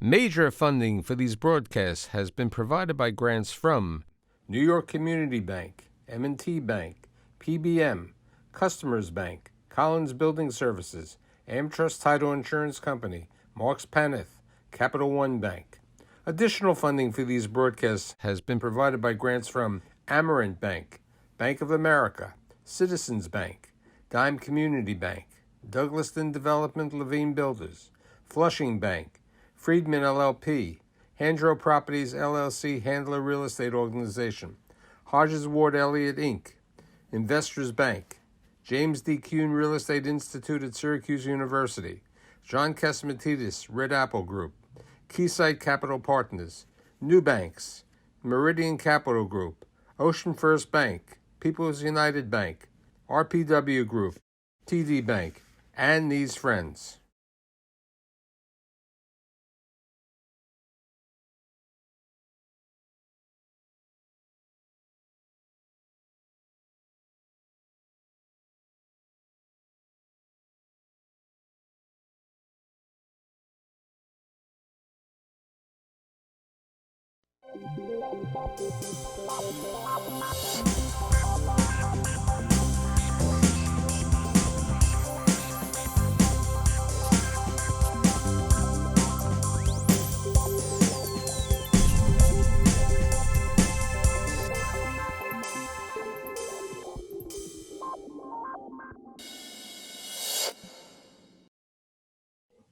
Major funding for these broadcasts has been provided by grants from New York Community Bank, M&T Bank, PBM, Customers Bank, Collins Building Services, AmTrust Title Insurance Company, Marks Paneth, Capital One Bank. Additional funding for these broadcasts has been provided by grants from Amerant Bank, Bank of America, Citizens Bank, Dime Community Bank, Douglaston Development Levine Builders, Flushing Bank, Friedman LLP, Handro Properties LLC Handler Real Estate Organization, Hodges Ward Elliott Inc., Investors Bank, James D. Kuhn Real Estate Institute at Syracuse University, John Catsimatidis Red Apple Group, Keysight Capital Partners, New Banks, Meridian Capital Group, Ocean First Bank, People's United Bank, RPW Group, TD Bank, and these friends.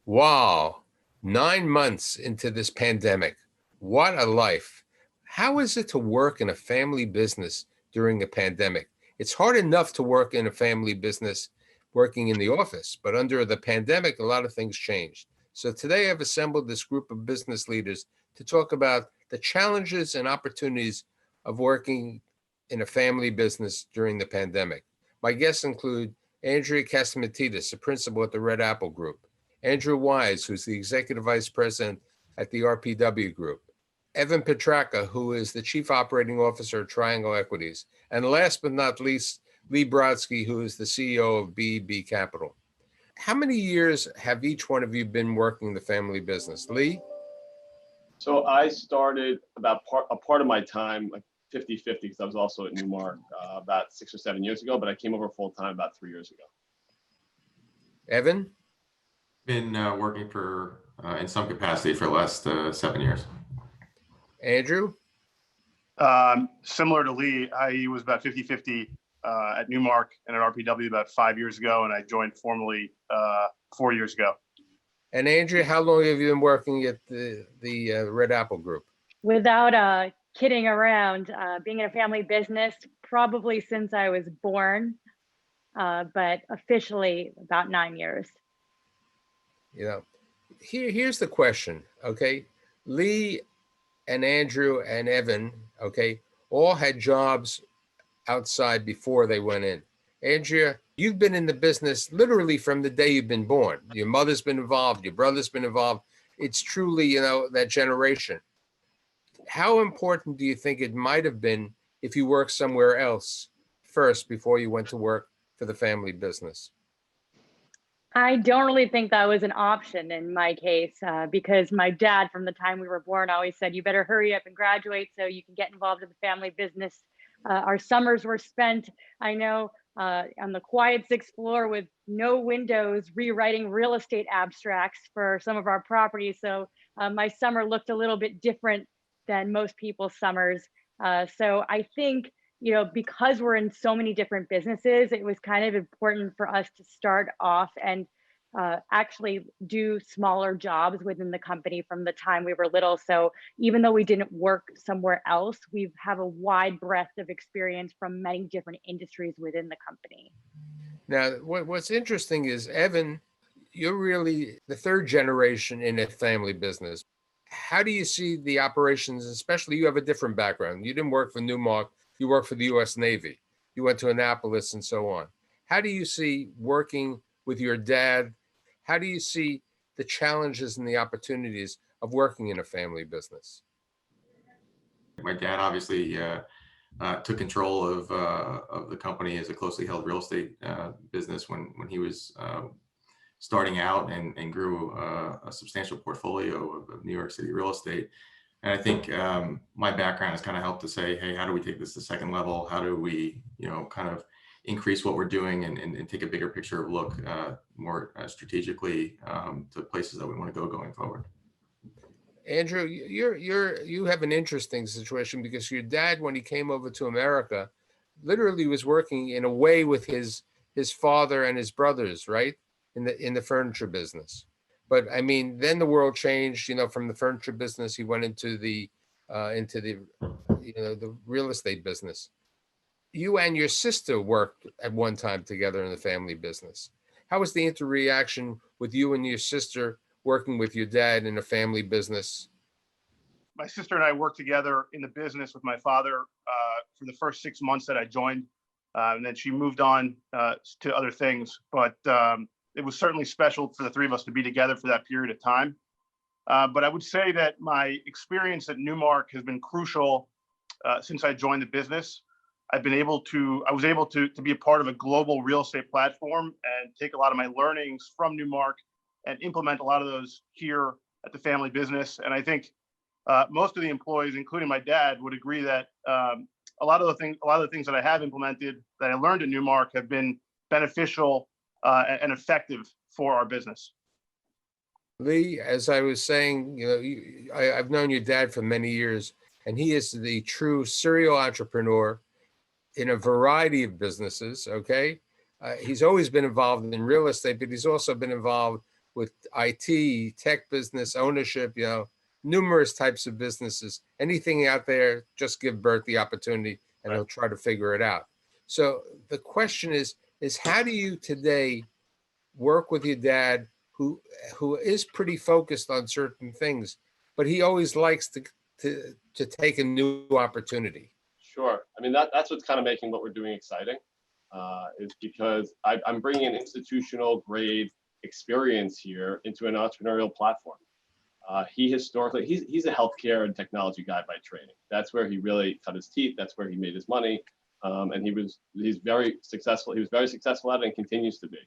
Wow, 9 months into this pandemic. What a life. How is it to work in a family business during a pandemic? It's hard enough to work in a family business working in the office, but under the pandemic, a lot of things changed. So today I've assembled this group of business leaders to talk about the challenges and opportunities of working in a family business during the pandemic. My guests include Andrea Catsimatidis, a principal at the Red Apple Group, Andrew Wise, who's the Executive Vice President at the RPW Group, Evan Petraka, who is the Chief Operating Officer of Triangle Equities, and last but not least, Lee Brodsky, who is the CEO of BEB Capital. How many years have each one of you been working the family business? Lee? So I started about a part of my time, like 50-50, because I was also at Newmark about 6 or 7 years ago, but I came over full time about 3 years ago. Evan? Been working for in some capacity for the last 7 years. Andrew? Similar to Lee, I was about 50-50 at Newmark and at RPW about 5 years ago, and I joined formally 4 years ago. And Andrea, how long have you been working at the Red Apple Group? Without kidding around, being in a family business, probably since I was born, but officially about 9 years. You know, here's the question, okay? Lee and Andrew and Evan, okay, all had jobs outside before they went in. Andrea, you've been in the business literally from the day you've been born. Your mother's been involved, your brother's been involved. It's truly, that generation. How important do you think it might have been if you worked somewhere else first before you went to work for the family business? I don't really think that was an option in my case, because my dad, from the time we were born, always said, you better hurry up and graduate so you can get involved in the family business. Our summers were spent, I know, on the quiet sixth floor with no windows, rewriting real estate abstracts for some of our properties. So my summer looked a little bit different than most people's summers. So I think, because we're in so many different businesses, it was kind of important for us to start off and actually do smaller jobs within the company from the time we were little. So even though we didn't work somewhere else, we have a wide breadth of experience from many different industries within the company. Now, what's interesting is, Evan, you're really the third generation in a family business. How do you see the operations, especially you have a different background. You didn't work for Newmark, you worked for the U.S. Navy. You went to Annapolis and so on. How do you see working with your dad? How do you see the challenges and the opportunities of working in a family business? My dad obviously took control of the company as a closely held real estate business when he was starting out and grew a substantial portfolio of New York City real estate. And I think my background has kind of helped to say, hey, how do we take this to second level? How do we, kind of increase what we're doing and take a bigger picture of look more strategically to places that we want to go going forward. Andrew, you have an interesting situation because your dad, when he came over to America, literally was working in a way with his father and his brothers, right? In the furniture business. But I mean, then the world changed, from the furniture business, he went into the the real estate business. You and your sister worked at one time together in the family business. How was the interaction with you and your sister working with your dad in a family business? My sister and I worked together in the business with my father for the first 6 months that I joined. And then she moved on to other things. But it was certainly special for the three of us to be together for that period of time. But I would say that my experience at Newmark has been crucial since I joined the business. I was able to be a part of a global real estate platform and take a lot of my learnings from Newmark and implement a lot of those here at the family business. And I think most of the employees, including my dad, would agree that a lot of the things that I have implemented that I learned at Newmark have been beneficial and effective for our business. Lee, as I was saying, I've known your dad for many years, and he is the true serial entrepreneur in a variety of businesses. Okay, he's always been involved in real estate, but he's also been involved with IT, tech business, ownership. Numerous types of businesses. Anything out there, just give Bert the opportunity, and he'll try to figure it out. So the question is how do you today work with your dad, who is pretty focused on certain things, but he always likes to take a new opportunity? Sure. I mean, that's what's kind of making what we're doing exciting, is because I'm bringing an institutional grade experience here into an entrepreneurial platform. He historically, he's a healthcare and technology guy by training. That's where he really cut his teeth. That's where he made his money. And he's very successful. He was very successful at it and continues to be.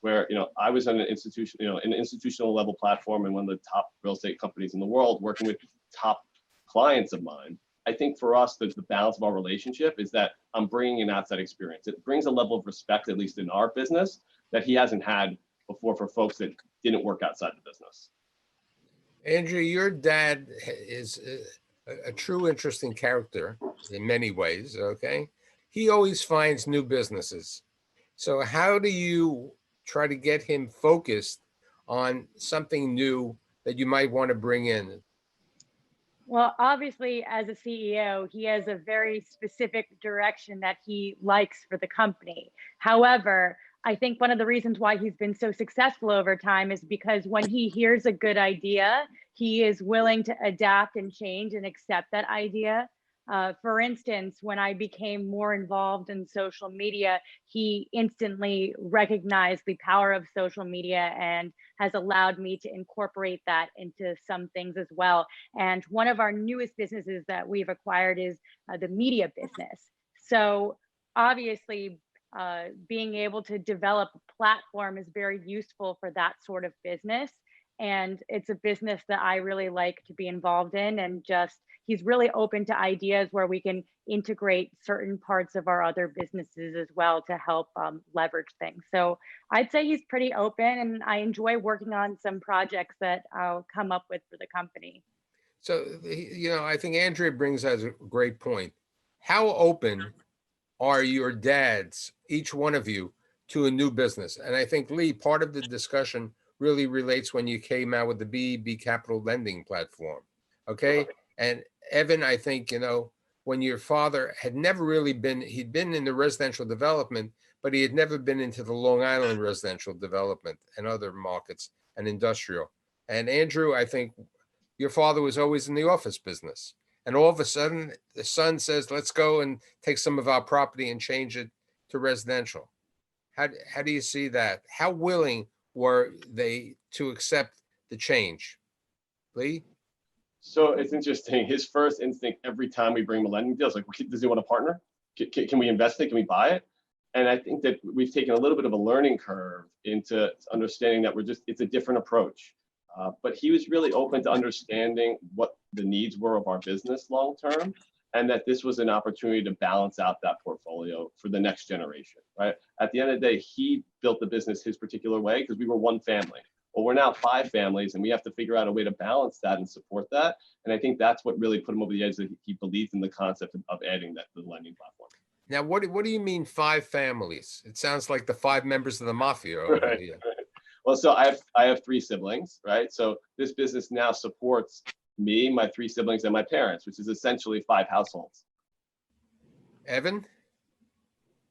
Where, I was in an institution, an institutional level platform in one of the top real estate companies in the world, working with top clients of mine. I think for us, the balance of our relationship is that I'm bringing in outside experience. It brings a level of respect, at least in our business, that he hasn't had before for folks that didn't work outside the business. Andrew, your dad is a true interesting character in many ways, okay? He always finds new businesses. So how do you try to get him focused on something new that you might want to bring in? Well, obviously, as a CEO, he has a very specific direction that he likes for the company. However, I think one of the reasons why he's been so successful over time is because when he hears a good idea, he is willing to adapt and change and accept that idea. For instance, when I became more involved in social media, he instantly recognized the power of social media and has allowed me to incorporate that into some things as well. And one of our newest businesses that we've acquired is the media business. So obviously, being able to develop a platform is very useful for that sort of business. And it's a business that I really like to be involved in, and just he's really open to ideas where we can integrate certain parts of our other businesses as well to help leverage things. So I'd say he's pretty open, and I enjoy working on some projects that I'll come up with for the company. So, I think Andrea brings out a great point. How open are your dads, each one of you, to a new business? And I think, Lee, part of the discussion really relates when you came out with the BEB Capital Lending platform. Okay. And Evan, I think, when your father had never really he'd been in the residential development, but he had never been into the Long Island residential development and other markets and industrial. And Andrew, I think your father was always in the office business. And all of a sudden, the son says, let's go and take some of our property and change it to residential. How do you see that? How willing were they to accept the change? Lee? So it's interesting. His first instinct every time we bring him a lending deal is like, does he want to partner? Can we invest it? Can we buy it? And I think that we've taken a little bit of a learning curve into understanding that it's a different approach. But he was really open to understanding what the needs were of our business long term, and that this was an opportunity to balance out that portfolio for the next generation, right? At the end of the day, he built the business his particular way because we were one family. Well, we're now 5 families, and we have to figure out a way to balance that and support that. And I think that's what really put him over the edge, that he believed in the concept of adding that to the lending platform. Now, what do you mean 5 families? It sounds like the 5 members of the mafia over Right, here. right. Well, so I have 3 siblings, right? So this business now supports me, my 3 siblings, and my parents, which is essentially 5 households. Evan?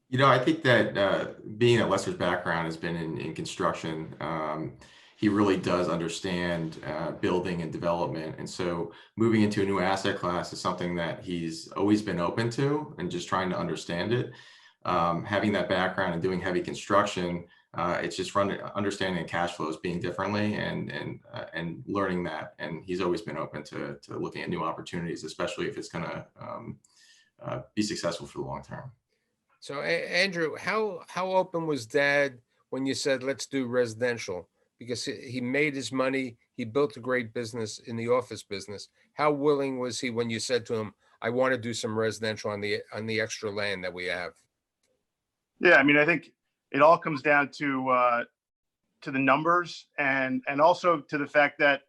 You know, I think that being that Lester's background has been in construction, he really does understand building and development. And so moving into a new asset class is something that he's always been open to and just trying to understand it. Having that background and doing heavy construction, it's just understanding cash flows being differently and learning that. And he's always been open to looking at new opportunities, especially if it's going to be successful for the long term. So Andrew, how open was Dad when you said, let's do residential? Because he made his money, he built a great business in the office business. How willing was he when you said to him, I want to do some residential on the extra land that we have? Yeah, I mean, I think it all comes down to the numbers and also to the fact that,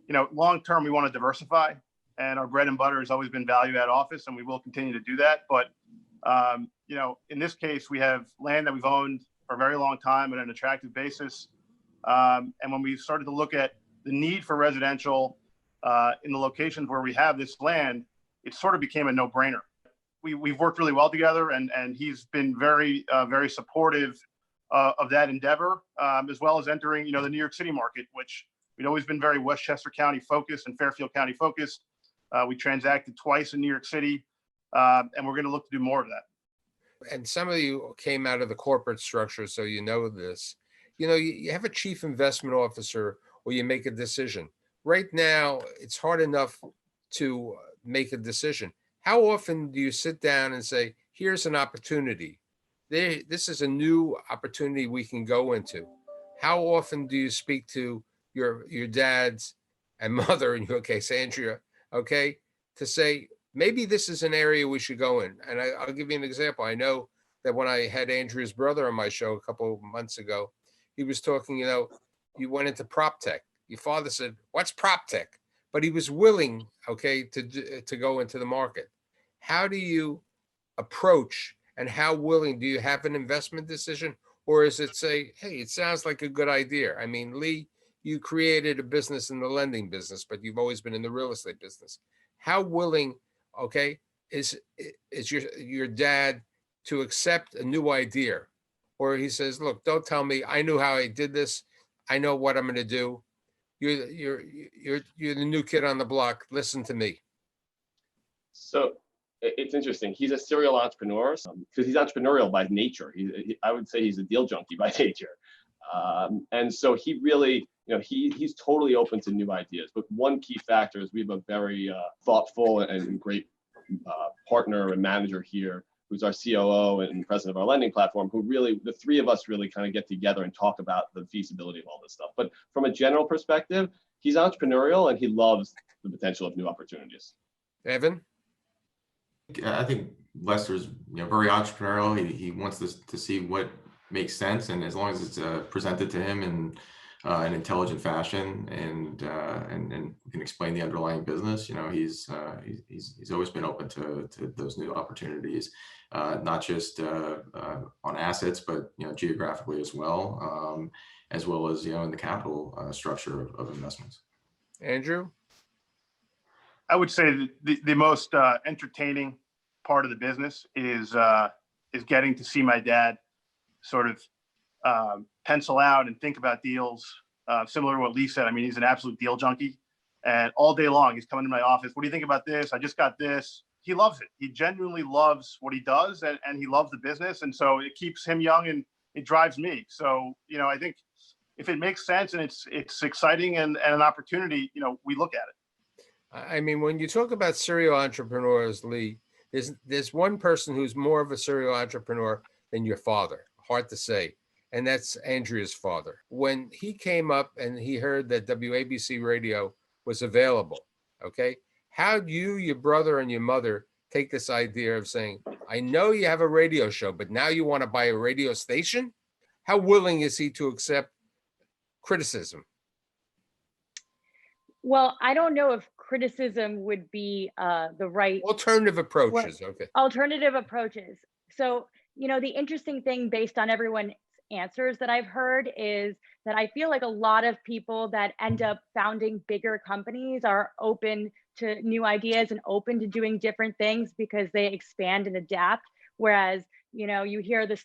you know, long term we want to diversify, and our bread and butter has always been value add office, and we will continue to do that. But you know, in this case, we have land that we've owned for a very long time at an attractive basis. And when we started to look at the need for residential in the locations where we have this land, it sort of became a no-brainer. We've worked really well together, and he's been very supportive of that endeavor, as well as entering, you know, the New York City market, which we'd always been very Westchester County focused and Fairfield County focused. We transacted twice in New York City, and we're going to look to do more of that. And some of you came out of the corporate structure, so you know this. You know, you have a chief investment officer, or you make a decision. Right now, it's hard enough to make a decision. How often do you sit down and say, here's an opportunity? This is a new opportunity we can go into. How often do you speak to your dads and mother, in your case, Andrea, okay, to say, maybe this is an area we should go in? And I'll give you an example. I know that when I had Andrea's brother on my show a couple of months ago, he was talking, you know, you went into prop tech. Your father said, what's prop tech? But he was willing, okay, to go into the market. How do you approach, and how willing do you have an investment decision? Or is it say, hey, it sounds like a good idea? I mean, Lee, you created a business in the lending business, but you've always been in the real estate business. How willing, okay, is your dad to accept a new idea? Or he says, look, don't tell me, I knew how I did this. I know what I'm going to do. You're the new kid on the block. Listen to me. So it's interesting. He's a serial entrepreneur because he's entrepreneurial by nature. I would say he's a deal junkie by nature. And so he really, you know, he's totally open to new ideas. But one key factor is we have a very thoughtful and great partner and manager here, who's our COO and president of our lending platform, who really, the 3 of us really kind of get together and talk about the feasibility of all this stuff. But from a general perspective, he's entrepreneurial and he loves the potential of new opportunities. Evan? I think Lester's, you know, very entrepreneurial. He wants to see what makes sense, and as long as it's presented to him in an intelligent fashion and can explain the underlying business, you know, he's always been open to those new opportunities, not just on assets, but, you know, geographically as well as, you know, in the capital structure of investments. Andrew? I would say the most entertaining part of the business is getting to see my dad sort of pencil out and think about deals. Similar to what Lee said, I mean, he's an absolute deal junkie, and all day long he's coming to my office. What do you think about this? I just got this. He loves it. He genuinely loves what he does, and he loves the business, and so it keeps him young and it drives me. So, you know, I think if it makes sense and it's exciting and an opportunity, you know, we look at it. I mean, when you talk about serial entrepreneurs, Lee, there's one person who's more of a serial entrepreneur than your father. Hard to say. And that's Andrea's father. When he came up and he heard that WABC radio was available, okay, how do you, your brother, and your mother take this idea of saying, I know you have a radio show, but now you want to buy a radio station? How willing is he to accept criticism? Well, I don't know if criticism would be the right Alternative approaches, okay. alternative approaches. So, the interesting thing based on everyone's answers that I've heard is that I feel like a lot of people that end up founding bigger companies are open to new ideas and open to doing different things because they expand and adapt. Whereas, you hear the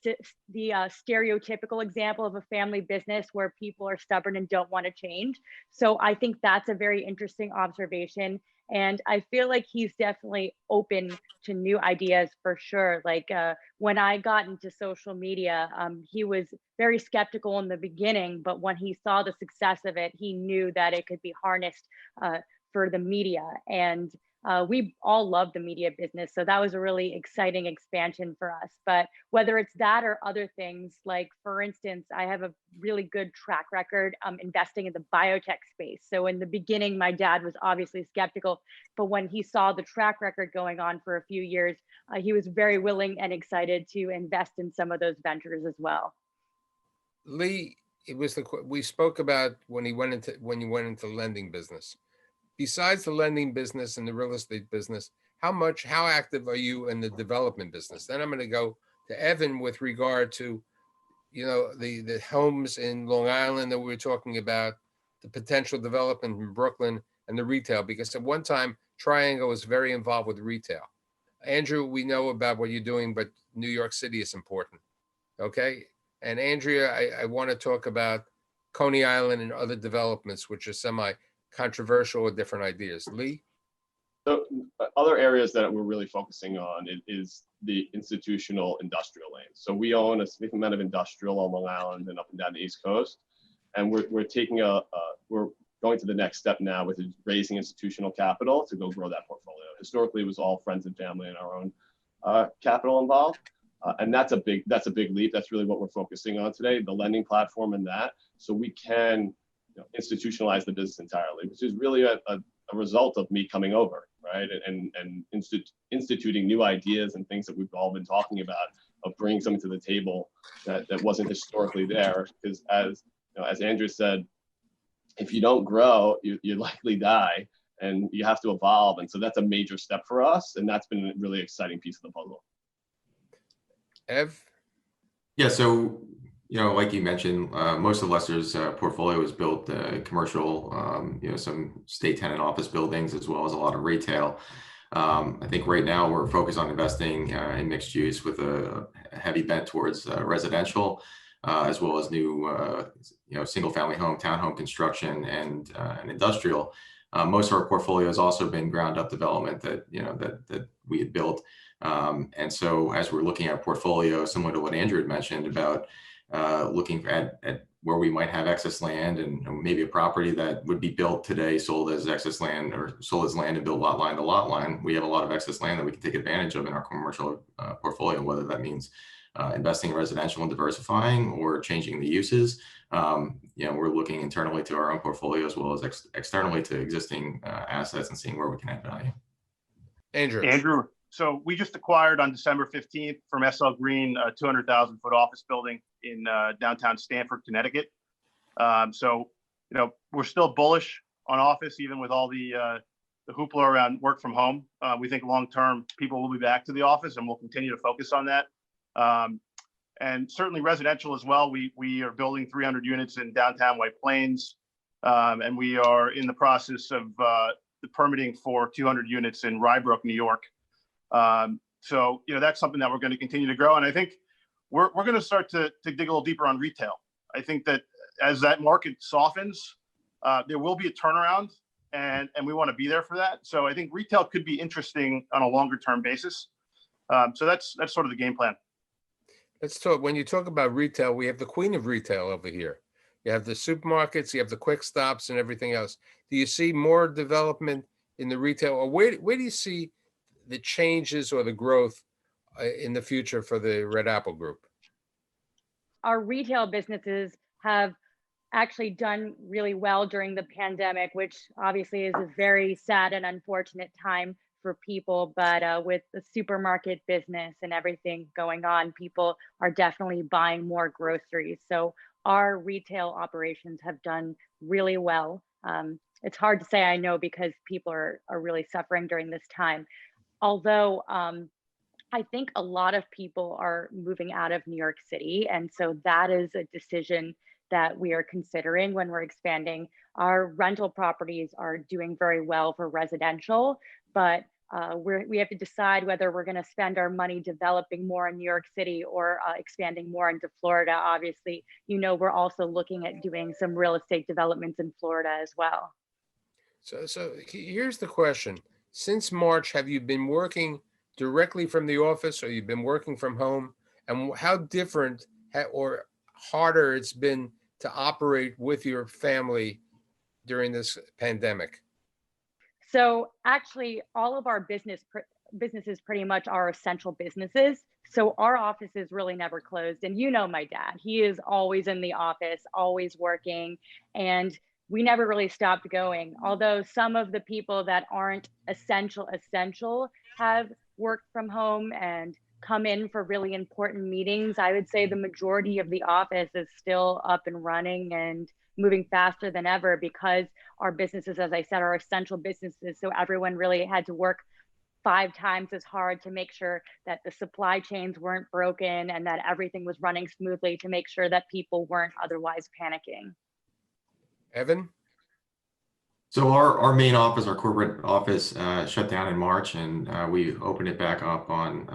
stereotypical example of a family business where people are stubborn and don't want to change. So I think that's a very interesting observation. And I feel like he's definitely open to new ideas for sure. Like when I got into social media, he was very skeptical in the beginning, but when he saw the success of it, he knew that it could be harnessed for the media. And we all love the media business. So that was a really exciting expansion for us. But whether it's that or other things, like for instance, I have a really good track record investing in the biotech space. So in the beginning, my dad was obviously skeptical, but when he saw the track record going on for a few years, he was very willing and excited to invest in some of those ventures as well. Lee, we spoke about when you went into the lending business. Besides the lending business and the real estate business, how active are you in the development business? Then I'm going to go to Evan with regard to, the homes in Long Island that we were talking about, the potential development in Brooklyn, and the retail, because at one time Triangle was very involved with retail. Andrew, we know about what you're doing, but New York City is important. Okay. And Andrea, I want to talk about Coney Island and other developments, which are semi-controversial with different ideas. Lee? So other areas that we're really focusing on is the institutional industrial lanes. So we own a significant amount of industrial on Long Island and up and down the East Coast. And we're going to the next step now with raising institutional capital to go grow that portfolio. Historically, it was all friends and family and our own capital involved. And that's a big leap. That's really what we're focusing on today, the lending platform and that, so we can institutionalize the business entirely, which is really a result of me coming over, right? And instituting new ideas and things that we've all been talking about, of bringing something to the table that wasn't historically there. Because as Andrew said, if you don't grow, you likely die, and you have to evolve. And so that's a major step for us. And that's been a really exciting piece of the puzzle. Ev? Yeah, so, like you mentioned, most of Lester's portfolio is built commercial, some state tenant office buildings, as well as a lot of retail. I think right now we're focused on investing in mixed use with a heavy bent towards residential, as well as new, single family home, townhome construction, and industrial. Most of our portfolio has also been ground up development that we had built. And so as we're looking at a portfolio, similar to what Andrew had mentioned about looking at where we might have excess land and maybe a property that would be built today, sold as excess land, or sold as land and built lot line to lot line. We have a lot of excess land that we can take advantage of in our commercial portfolio, whether that means investing in residential and diversifying or changing the uses. We're looking internally to our own portfolio as well as externally to existing assets and seeing where we can add value. Andrew, so we just acquired on December 15th from SL Green a 200,000 foot office building in downtown Stamford, Connecticut. So we're still bullish on office, even with all the hoopla around work from home. We think long-term people will be back to the office, and we'll continue to focus on that. And certainly residential as well. We are building 300 units in downtown White Plains, and we are in the process of the permitting for 200 units in Rybrook, New York. So that's something that we're going to continue to grow, and I think we're going to start to dig a little deeper on retail. I think that as that market softens, there will be a turnaround, and we want to be there for that. So I think retail could be interesting on a longer term basis. So that's sort of the game plan. Let's talk. When you talk about retail, we have the queen of retail over here. You have the supermarkets, you have the quick stops, and everything else. Do you see more development in the retail, or where do you see the changes or the growth in the future for the Red Apple Group? our retail businesses have actually done really well during the pandemic, which obviously is a very sad and unfortunate time for people. But with the supermarket business and everything going on, people are definitely buying more groceries. So our retail operations have done really well. It's hard to say, I know, because people are really suffering during this time. Although I think a lot of people are moving out of New York City. And so that is a decision that we are considering when we're expanding. Our rental properties are doing very well for residential, but we have to decide whether we're going to spend our money developing more in New York City or expanding more into Florida. Obviously, we're also looking at doing some real estate developments in Florida as well. So here's the question. Since March, have you been working directly from the office, or you've been working from home? And how different or harder it's been to operate with your family during this pandemic? So actually, all of our businesses pretty much are essential businesses. So our offices really never closed. And my dad, he is always in the office, always working. And we never really stopped going. Although some of the people that aren't essential have worked from home and come in for really important meetings, I would say the majority of the office is still up and running and moving faster than ever, because our businesses, as I said, are essential businesses. So everyone really had to work 5 times as hard to make sure that the supply chains weren't broken and that everything was running smoothly, to make sure that people weren't otherwise panicking. Evan? So our main office, our corporate office, shut down in March, and we opened it back up on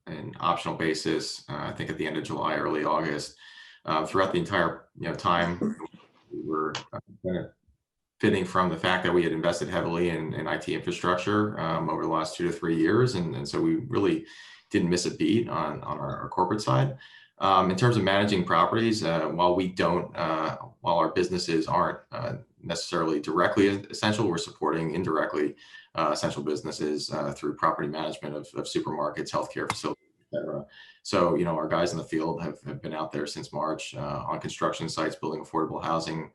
an optional basis, I think at the end of July, early August. Throughout the entire time, we were benefiting from the fact that we had invested heavily in IT infrastructure over the last 2 to 3 years, and so we really didn't miss a beat on our corporate side. In terms of managing properties, while our businesses aren't necessarily directly essential, we're supporting indirectly essential businesses through property management of supermarkets, healthcare facilities, et cetera. So, our guys in the field have been out there since March on construction sites, building affordable housing,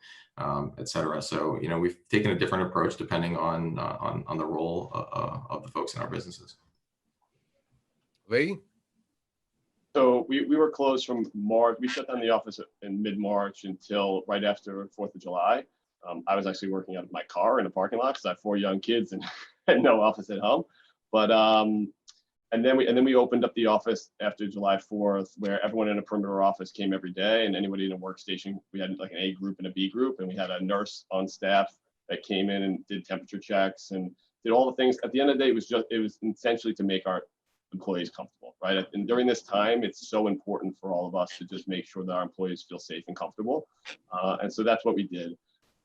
et cetera. So, we've taken a different approach depending on the role of the folks in our businesses. Lee? So we were closed from March. We shut down the office in mid-March until right after 4th of July. I was actually working out of my car in a parking lot because I have 4 young kids and had no office at home. But and then we opened up the office after July 4th, where everyone in a perimeter office came every day, and anybody in a workstation, we had like an A group and a B group, and we had a nurse on staff that came in and did temperature checks and did all the things. At the end of the day, it was essentially to make our employees comfortable, right? And during this time, it's so important for all of us to just make sure that our employees feel safe and comfortable. And so that's what we did.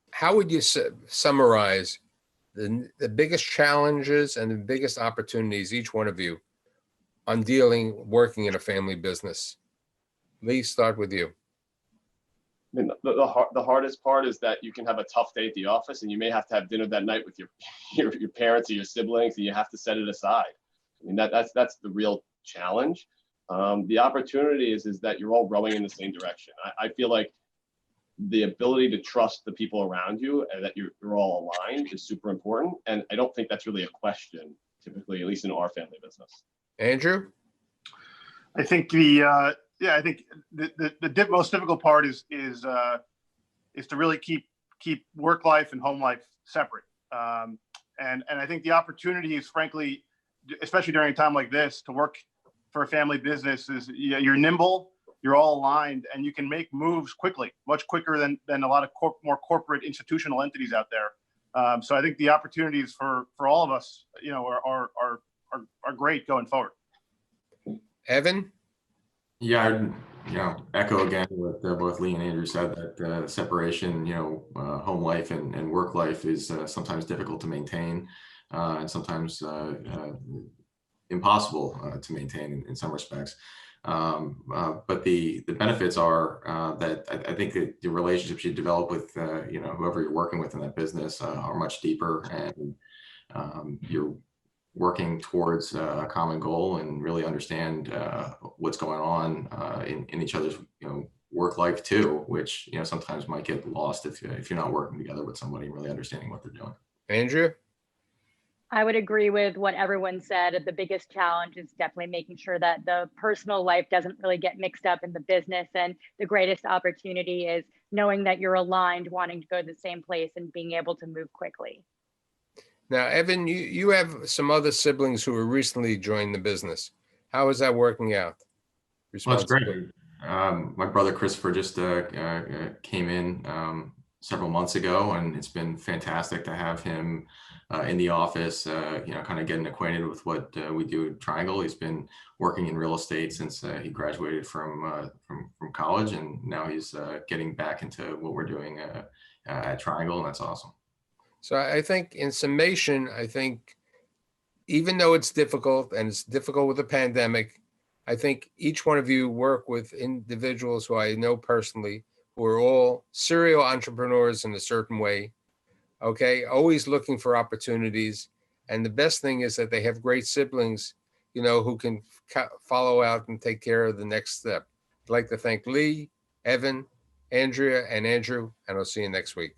How would you summarize the biggest challenges and the biggest opportunities, each one of you, on working in a family business? Lee, start with you. I mean, the hardest part is that you can have a tough day at the office, and you may have to have dinner that night with your parents or your siblings, and you have to set it aside. I mean, that's the real challenge. The opportunity is that you're all rowing in the same direction. I feel like the ability to trust the people around you and that you're all aligned is super important. And I don't think that's really a question, typically, at least in our family business. Andrew? I think the most difficult part is to really keep work life and home life separate. And I think the opportunity is, frankly, especially during a time like this, to work for a family business is you're nimble, you're all aligned, and you can make moves quickly, much quicker than a lot of more corporate institutional entities out there. So I think the opportunities for all of us, are great going forward. Evan? Yeah, I'd echo again what both Lee and Andrew said, that separation, home life and work life is sometimes difficult to maintain, and sometimes impossible to maintain in some respects. But the benefits are that I think that the relationships you develop with whoever you're working with in that business are much deeper, and you're working towards a common goal and really understand what's going on in each other's work life too, which, you know, sometimes might get lost if you're not working together with somebody and really understanding what they're doing. Andrea? I would agree with what everyone said. The biggest challenge is definitely making sure that the personal life doesn't really get mixed up in the business. And the greatest opportunity is knowing that you're aligned, wanting to go to the same place and being able to move quickly. Now, Evan, you have some other siblings who have recently joined the business. How is that working out? Well, that's great. My brother Christopher just came in several months ago, and it's been fantastic to have him in the office, you know, kind of getting acquainted with what we do at Triangle. He's been working in real estate since he graduated from college, and now he's getting back into what we're doing at Triangle, and that's awesome. So I think in summation, I think even though it's difficult and it's difficult with the pandemic, I think each one of you work with individuals who I know personally, who are all serial entrepreneurs in a certain way. Okay, always looking for opportunities. And the best thing is that they have great siblings, you know, who can follow out and take care of the next step. I'd like to thank Lee, Evan, Andrea, and Andrew, and I'll see you next week.